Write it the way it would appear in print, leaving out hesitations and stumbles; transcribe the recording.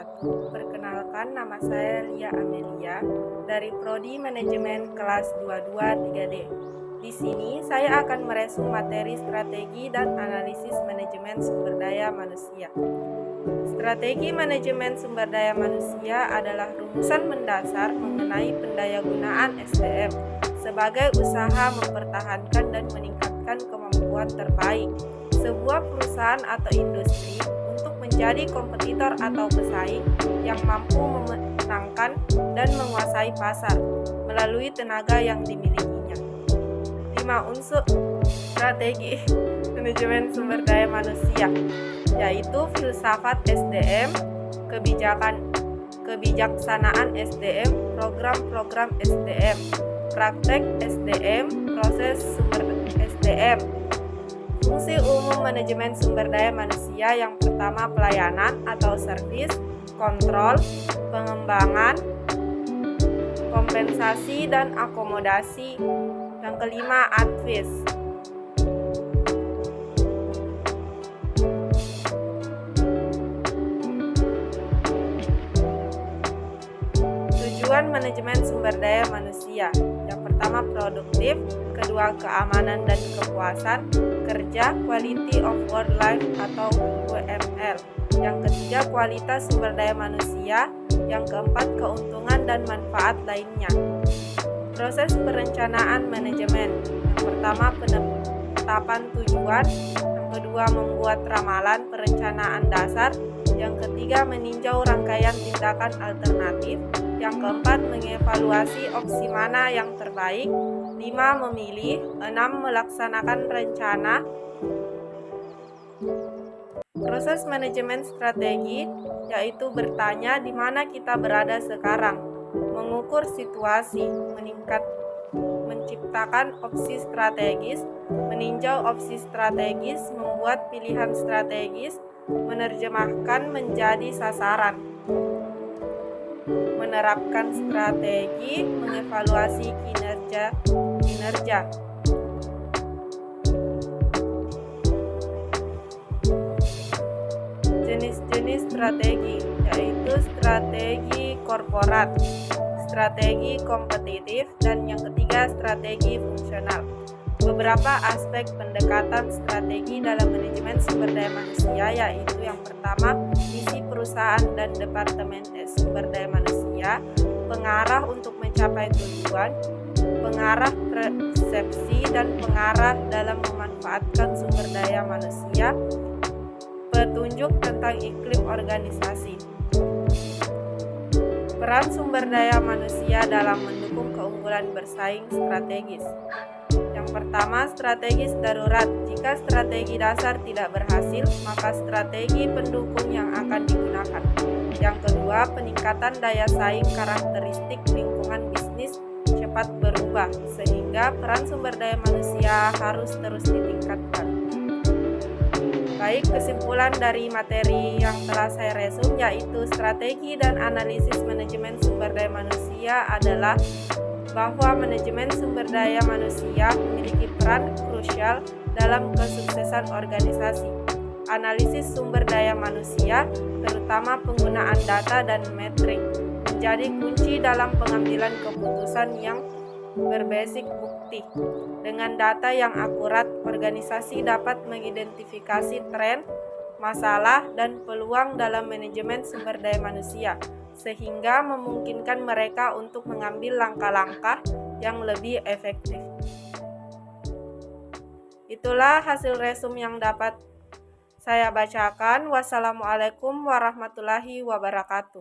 wabarakatuh. Perkenalkan, nama saya Lia Amelia dari Prodi Manajemen kelas 22 3D. Di sini saya akan meresum materi strategi dan analisis manajemen sumber daya manusia. Strategi manajemen sumber daya manusia adalah rumusan mendasar mengenai pendayagunaan SDM sebagai usaha mempertahankan dan meningkatkan kemampuan terbaik sebuah perusahaan atau industri untuk menjadi kompetitor atau pesaing yang mampu memenangkan dan menguasai pasar melalui tenaga yang dimilikinya. 5 unsur strategi manajemen sumber daya manusia, yaitu filsafat SDM, kebijaksanaan SDM, program-program SDM, praktek SDM, proses sumber SDM. Fungsi umum manajemen sumber daya manusia yang pertama pelayanan atau servis, kontrol, pengembangan, kompensasi dan akomodasi. Yang kelima advis. Tujuan manajemen sumber daya manusia. Yang pertama produktif, kedua keamanan dan kepuasan kerja, quality of work life atau QML. Yang ketiga kualitas sumber daya manusia. Yang keempat keuntungan dan manfaat lainnya. Proses perencanaan manajemen. Yang pertama penetapan tujuan, yang kedua membuat ramalan perencanaan dasar, yang ketiga meninjau rangkaian tindakan alternatif, yang keempat mengevaluasi opsi mana yang terbaik, 5 memilih, 6 melaksanakan rencana. Proses manajemen strategi yaitu bertanya di mana kita berada sekarang, mengukur situasi, menciptakan opsi strategis, meninjau opsi strategis, membuat pilihan strategis, menerjemahkan menjadi sasaran, menerapkan strategi, mengevaluasi kinerja. Jenis-jenis strategi yaitu strategi korporat, strategi kompetitif, dan yang ketiga strategi fungsional. Beberapa aspek pendekatan strategi dalam manajemen sumber daya manusia yaitu yang pertama misi perusahaan dan departemen sumber daya manusia, pengarah untuk mencapai tujuan, pengarah persepsi dan pengarah dalam memanfaatkan sumber daya manusia, petunjuk tentang iklim organisasi. Peran sumber daya manusia dalam mendukung keunggulan bersaing strategis. Yang pertama, strategis darurat. Jika strategi dasar tidak berhasil, maka strategi pendukung yang akan digunakan. Yang kedua, peningkatan daya saing. Karakteristik lingkungan bisnis cepat berubah, sehingga peran sumber daya manusia harus terus ditingkatkan. Baik, kesimpulan dari materi yang telah saya resum yaitu strategi dan analisis manajemen sumber daya manusia adalah bahwa manajemen sumber daya manusia memiliki peran krusial dalam kesuksesan organisasi. Analisis sumber daya manusia, terutama penggunaan data dan metrik, menjadi kunci dalam pengambilan keputusan yang berbasis bukti. Dengan data yang akurat, organisasi dapat mengidentifikasi tren, masalah, dan peluang dalam manajemen sumber daya manusia, sehingga memungkinkan mereka untuk mengambil langkah-langkah yang lebih efektif. Itulah hasil resum yang dapat saya bacakan. Wassalamualaikum warahmatullahi wabarakatuh.